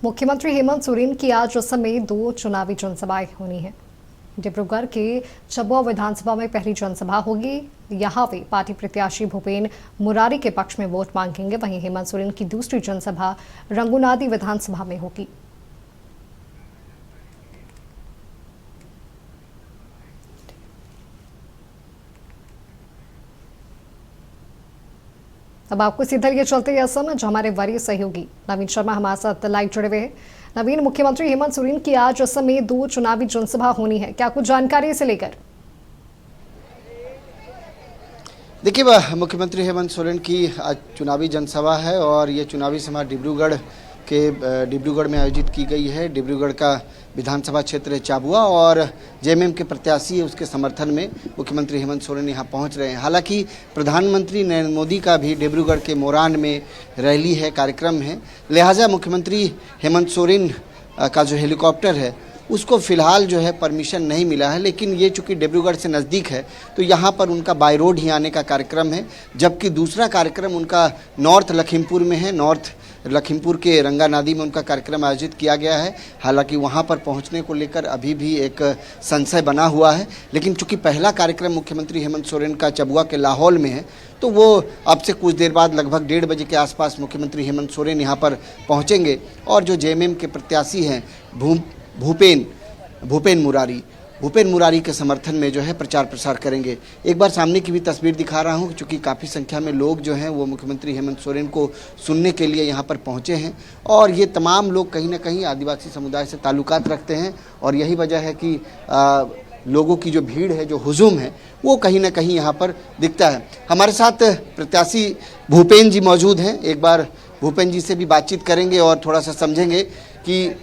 मुख्यमंत्री हेमंत सोरेन की आज असम में 2 चुनावी जनसभाएं होनी है। डिब्रूगढ़ के चबुआ विधानसभा में पहली जनसभा होगी। यहां वे पार्टी प्रत्याशी भूपेन मुरारी के पक्ष में वोट मांगेंगे। वहीं हेमंत सोरेन की दूसरी जनसभा रंगुनादी विधानसभा में होगी। अब आपको सीधा लिए चलते हैं असम, जो हमारे वरीय सहयोगी नवीन शर्मा हमारे साथ लाइव जुड़े हुए हैं। नवीन, मुख्यमंत्री हेमंत सोरेन की आज असम में 2 चुनावी जनसभा होनी है, क्या कुछ जानकारी इसे लेकर? देखिए, मुख्यमंत्री हेमंत सोरेन की आज चुनावी जनसभा है और ये चुनावी सभा डिब्रूगढ़ में आयोजित की गई है। डिब्रूगढ़ का विधानसभा क्षेत्र है चाबुआ और जेएमएम के प्रत्याशी उसके समर्थन में मुख्यमंत्री हेमंत सोरेन यहाँ पहुँच रहे हैं। हालांकि प्रधानमंत्री नरेंद्र मोदी का भी डिब्रूगढ़ के मोरान में रैली है, कार्यक्रम है, लिहाजा मुख्यमंत्री हेमंत सोरेन का जो हेलीकॉप्टर है उसको फ़िलहाल जो है परमिशन नहीं मिला है। लेकिन ये चूँकि डिब्रूगढ़ से नज़दीक है तो यहाँ पर उनका बाय रोड ही आने का कार्यक्रम है, जबकि दूसरा कार्यक्रम उनका नॉर्थ लखीमपुर में है। नॉर्थ लखीमपुर के रंगानादी में उनका कार्यक्रम आयोजित किया गया है। हालांकि वहाँ पर पहुँचने को लेकर अभी भी एक संशय बना हुआ है। लेकिन चूँकि पहला कार्यक्रम मुख्यमंत्री हेमंत सोरेन का चबुआ के लाहौल में है तो वो अब से कुछ देर बाद लगभग 1:30 बजे के आसपास मुख्यमंत्री हेमंत सोरेन यहाँ पर पहुँचेंगे और जो जेएमएम के प्रत्याशी हैं भूपेन मुरारी के समर्थन में जो है प्रचार प्रसार करेंगे। एक बार सामने की भी तस्वीर दिखा रहा हूं, क्योंकि काफ़ी संख्या में लोग जो हैं वो मुख्यमंत्री हेमंत सोरेन को सुनने के लिए यहां पर पहुंचे हैं और ये तमाम लोग कहीं ना कहीं आदिवासी समुदाय से ताल्लुकात रखते हैं और यही वजह है कि लोगों की जो भीड़ है, जो हुजूम है, वो कहीं ना कहीं यहाँ पर दिखता है। हमारे साथ प्रत्याशी भूपेन जी मौजूद हैं। एक बार भूपेन जी से भी बातचीत करेंगे और थोड़ा सा समझेंगे कि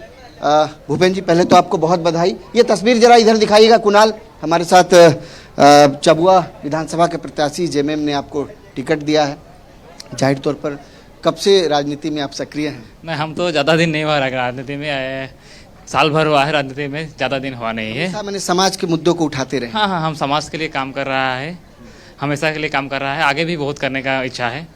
भूपेन जी, पहले तो आपको बहुत बधाई। ये तस्वीर जरा इधर दिखाइएगा। कुणाल हमारे साथ चबुआ विधानसभा के प्रत्याशी जेएमएम ने आपको टिकट दिया है। जाहिर तौर पर कब से राजनीति में आप सक्रिय हैं? नहीं, हम तो ज़्यादा दिन नहीं हुआ राजनीति में, साल भर हुआ है राजनीति में, ज़्यादा दिन हुआ नहीं है। मैंने समाज के मुद्दों को उठाते रहे। हाँ, हम समाज के लिए काम कर रहा है, हमेशा के लिए काम कर रहा है, आगे भी बहुत करने का इच्छा है।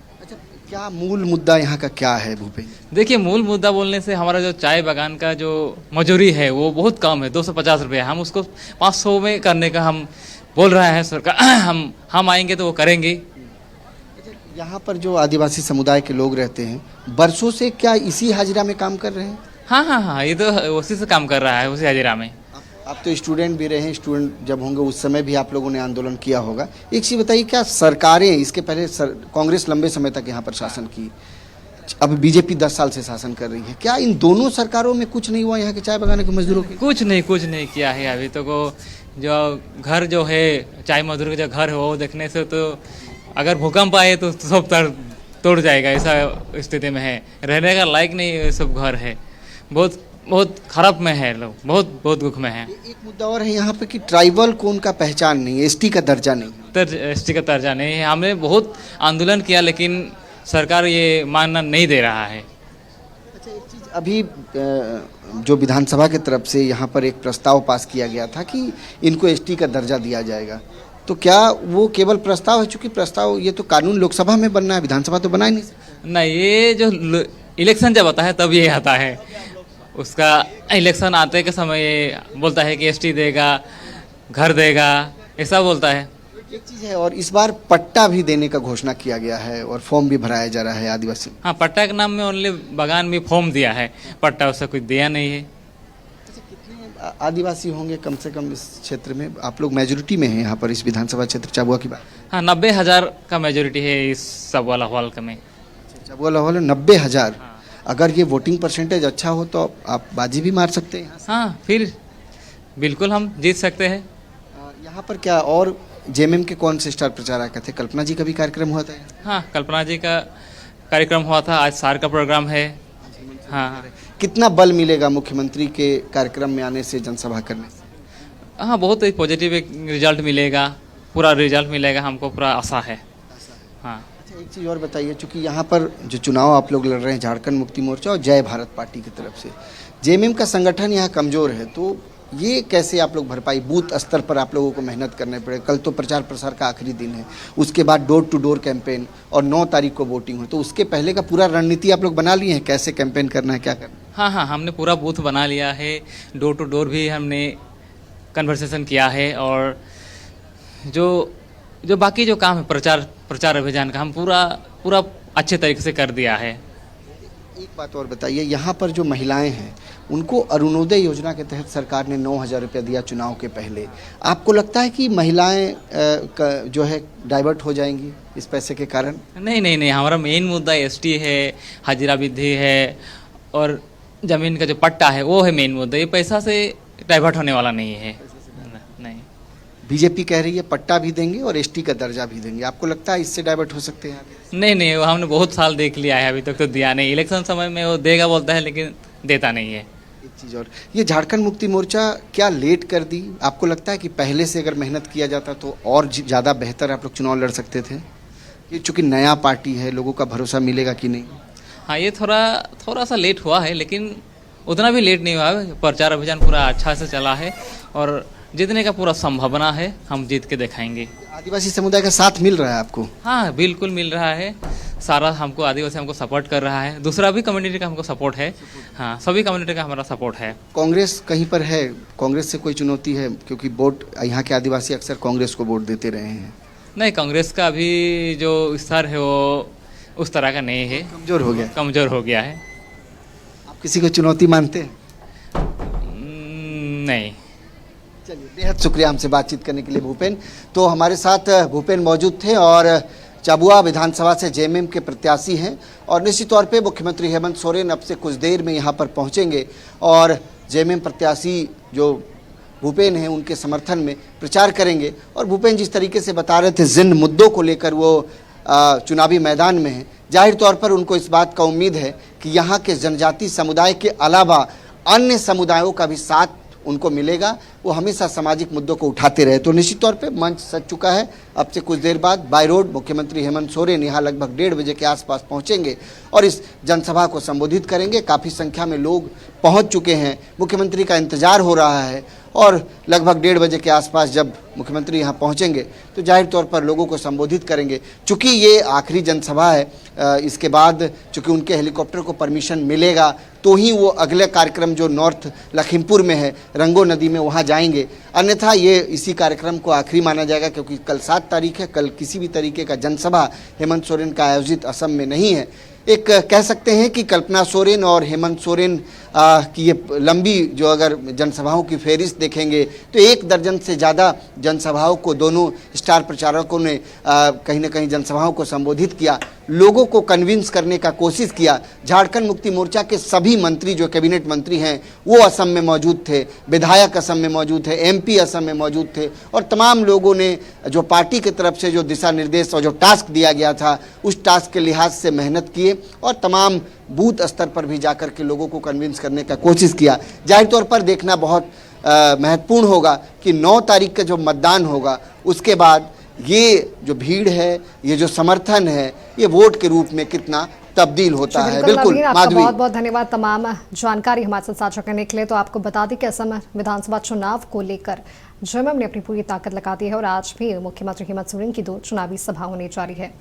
क्या मूल मुद्दा यहाँ का क्या है भूपेन? देखिए, मूल मुद्दा बोलने से हमारा जो चाय बागान का जो मजूरी है वो बहुत कम है, 250 रुपये। हम उसको 500 में करने का हम बोल रहे हैं सरकार। हम आएंगे तो वो करेंगे। यहाँ पर जो आदिवासी समुदाय के लोग रहते हैं, बरसों से क्या इसी हाजिरा में काम कर रहे हैं? हाँ, ये तो उसी से काम कर रहा है, उसी हाजिरा में। आप तो स्टूडेंट भी रहे हैं, स्टूडेंट जब होंगे उस समय भी आप लोगों ने आंदोलन किया होगा। एक चीज़ बताइए, क्या सरकारें इसके पहले कांग्रेस लंबे समय तक यहाँ पर शासन की, अब बीजेपी 10 साल से शासन कर रही है, क्या इन दोनों सरकारों में कुछ नहीं हुआ यहाँ के चाय बगाने के मजदूरों के? कुछ नहीं किया है अभी तक। जो घर जो है चाय मजदूर का जो घर है वो देखने से तो अगर भूकंप आए तो सब तोड़ जाएगा, ऐसा स्थिति में है। रहने का लायक नहीं सब घर है, बहुत खराब में है लोग, बहुत दुख में है। एक मुद्दा और है यहाँ पे कि ट्राइबल को उनका पहचान नहीं है, एसटी का दर्जा नहीं। एसटी का दर्जा नहीं है। हमने बहुत आंदोलन किया लेकिन सरकार ये मानना नहीं दे रहा है। अच्छा, एक चीज़ अभी जो विधानसभा की तरफ से यहाँ पर एक प्रस्ताव पास किया गया था कि इनको एसटी का दर्जा दिया जाएगा, तो क्या वो केवल प्रस्ताव है? चूँकि प्रस्ताव, ये तो कानून लोकसभा में बनना है, विधानसभा तो बना ही नहीं सकता। नहीं, ये जो इलेक्शन जब आता है तब ये आता है। उसका इलेक्शन आते के समय ये बोलता है कि एसटी देगा, घर देगा, ऐसा बोलता है। एक चीज़ है, और इस बार पट्टा भी देने का घोषणा किया गया है और फॉर्म भी भराया जा रहा है आदिवासी। हाँ, पट्टा के नाम में ओनली बागान में फॉर्म दिया है, पट्टा उससे कुछ दिया नहीं है। कितने आदिवासी होंगे कम से कम इस क्षेत्र में? आप लोग मेजोरिटी में हैं यहाँ पर इस विधानसभा क्षेत्र चाबुआ की बात? हाँ, 90,000 का मेजोरिटी है इस सब वाला हॉल में। चाबुआ लाहौल 90,000। अगर ये वोटिंग परसेंटेज अच्छा हो तो आप बाजी भी मार सकते हैं। हाँ, फिर बिल्कुल हम जीत सकते हैं। यहाँ पर क्या और जेएमएम के कौन से स्टार प्रचारक थे? कल्पना जी का भी कार्यक्रम हुआ था? हाँ, कल्पना जी का कार्यक्रम हुआ था, आज सार का प्रोग्राम है। हाँ, कितना बल मिलेगा मुख्यमंत्री के कार्यक्रम में आने से, जनसभा करने से? हाँ, बहुत ही पॉजिटिव एक रिजल्ट मिलेगा, पूरा रिजल्ट मिलेगा, हमको पूरा आशा है। हाँ, एक चीज़ और बताइए, चूँकि यहाँ पर जो चुनाव आप लोग लड़ रहे हैं झारखंड मुक्ति मोर्चा और जय भारत पार्टी की तरफ से, जेएमएम का संगठन यहाँ कमज़ोर है, तो ये कैसे आप लोग भरपाई, बूथ स्तर पर आप लोगों को मेहनत करने पड़े? कल तो प्रचार प्रसार का आखिरी दिन है, उसके बाद डोर टू डोर कैंपेन और 9 तारीख को वोटिंग हो, तो उसके पहले का पूरा रणनीति आप लोग बना लिए हैं, कैसे कैंपेन करना है, क्या करना है? हाँ हाँ, हमने पूरा बूथ बना लिया है, डोर टू डोर भी हमने कन्वर्सेशन किया है, और जो जो बाकी जो काम है प्रचार अभियान का हम पूरा पूरा अच्छे तरीके से कर दिया है। एक बात और बताइए, यहाँ पर जो महिलाएं हैं उनको अरुणोदय योजना के तहत सरकार ने 9,000 रुपया दिया चुनाव के पहले। आपको लगता है कि महिलाएं जो है डाइवर्ट हो जाएंगी इस पैसे के कारण? नहीं नहीं नहीं, हमारा मेन मुद्दा एसटी है, हाजिरा विधि है, और ज़मीन का जो पट्टा है वो है मेन मुद्दा। ये पैसा से डाइवर्ट होने वाला नहीं है। नहीं, बीजेपी कह रही है पट्टा भी देंगे और एसटी का दर्जा भी देंगे। आपको लगता है इससे डाइवर्ट हो सकते हैं आगे? नहीं नहीं, वो हमने बहुत साल देख लिया है, अभी तक तो दिया नहीं। इलेक्शन समय में वो देगा बोलता है, लेकिन देता नहीं है। एक चीज़ और, ये झारखंड मुक्ति मोर्चा क्या लेट कर दी? आपको लगता है कि पहले से अगर मेहनत किया जाता तो और ज़्यादा बेहतर आप लोग चुनाव लड़ सकते थे? ये चूँकि नया पार्टी है, लोगों का भरोसा मिलेगा कि नहीं? हाँ, ये थोड़ा सा लेट हुआ है, लेकिन उतना भी लेट नहीं हुआ है। प्रचार अभियान पूरा अच्छा से चला है और जीतने का पूरा संभावना है, हम जीत के दिखाएंगे। आदिवासी समुदाय का साथ मिल रहा है आपको? हाँ, बिल्कुल मिल रहा है। सारा हमको आदिवासी हमको सपोर्ट कर रहा है, दूसरा भी कम्युनिटी का हमको सपोर्ट है। हाँ, सभी कम्युनिटी का हमारा सपोर्ट है। कांग्रेस कहीं पर है? कांग्रेस से कोई चुनौती है? क्योंकि वोट यहाँ के आदिवासी अक्सर कांग्रेस को वोट देते रहे हैं। नहीं, कांग्रेस का अभी जो स्तर है वो उस तरह का नहीं है, कमजोर हो गया। कमज़ोर हो गया है। आप किसी को चुनौती मानते हैं? नहीं। चलिए, बेहद शुक्रिया हमसे बातचीत करने के लिए भूपेन। तो हमारे साथ भूपेन मौजूद थे और चाबुआ विधानसभा से जेएमएम के प्रत्याशी हैं, और निश्चित तौर पे मुख्यमंत्री हेमंत सोरेन अब से कुछ देर में यहाँ पर पहुँचेंगे और जेएमएम प्रत्याशी जो भूपेन हैं उनके समर्थन में प्रचार करेंगे। और भूपेन जिस तरीके से बता रहे थे जिन मुद्दों को लेकर वो चुनावी मैदान में हैं, जाहिर तौर पर उनको इस बात का उम्मीद है कि यहाँ के जनजाति समुदाय के अलावा अन्य समुदायों का भी साथ उनको मिलेगा। वो हमेशा सामाजिक मुद्दों को उठाते रहे। तो निश्चित तौर पे मंच सज चुका है। अब से कुछ देर बाद बाय रोड मुख्यमंत्री हेमंत सोरेन यहाँ लगभग 1:30 बजे के आसपास पहुँचेंगे और इस जनसभा को संबोधित करेंगे। काफ़ी संख्या में लोग पहुँच चुके हैं, मुख्यमंत्री का इंतजार हो रहा है, और लगभग 1:30 बजे के आसपास जब मुख्यमंत्री यहाँ पहुँचेंगे तो जाहिर तौर पर लोगों को संबोधित करेंगे। चूँकि ये आखिरी जनसभा है, इसके बाद चूँकि उनके हेलीकॉप्टर को परमिशन मिलेगा तो ही वो अगले कार्यक्रम जो नॉर्थ लखीमपुर में है, रंगो नदी में, वहाँ जाएंगे। अन्यथा ये इसी कार्यक्रम को आखिरी माना जाएगा, क्योंकि कल 7 तारीख है। कल किसी भी तरीके का जनसभा हेमंत सोरेन का आयोजित असम में नहीं है। एक कह सकते हैं कि कल्पना सोरेन और हेमंत सोरेन की ये लंबी जो अगर जनसभाओं की फहरिस्त देखेंगे तो 1 दर्जन से ज़्यादा जनसभाओं को दोनों स्टार प्रचारकों ने कहीं ना कहीं जनसभाओं को संबोधित किया, लोगों को कन्विंस करने का कोशिश किया। झारखंड मुक्ति मोर्चा के सभी मंत्री जो कैबिनेट मंत्री हैं वो असम में मौजूद थे, विधायक असम में मौजूद थे, एमपी असम में मौजूद थे, और तमाम लोगों ने जो पार्टी की तरफ से जो दिशा निर्देश और जो टास्क दिया गया था उस टास्क के लिहाज से मेहनत किए और तमाम बूथ स्तर पर भी जाकर के लोगों को कन्विंस करने का कोशिश किया। जाहिर तौर पर देखना बहुत महत्वपूर्ण होगा कि 9 तारीख का जो मतदान होगा उसके बाद ये जो भीड़ है, ये जो समर्थन है, ये वोट के रूप में कितना तब्दील होता है। बिल्कुल आपका बहुत बहुत धन्यवाद तमाम जानकारी हमारे साथ साझा करने के लिए। तो आपको बता दें कि असम विधानसभा चुनाव को लेकर जेएमएम ने अपनी पूरी ताकत लगा दी है और आज भी मुख्यमंत्री हेमंत सोरेन की 2 चुनावी सभा होने जा रही है।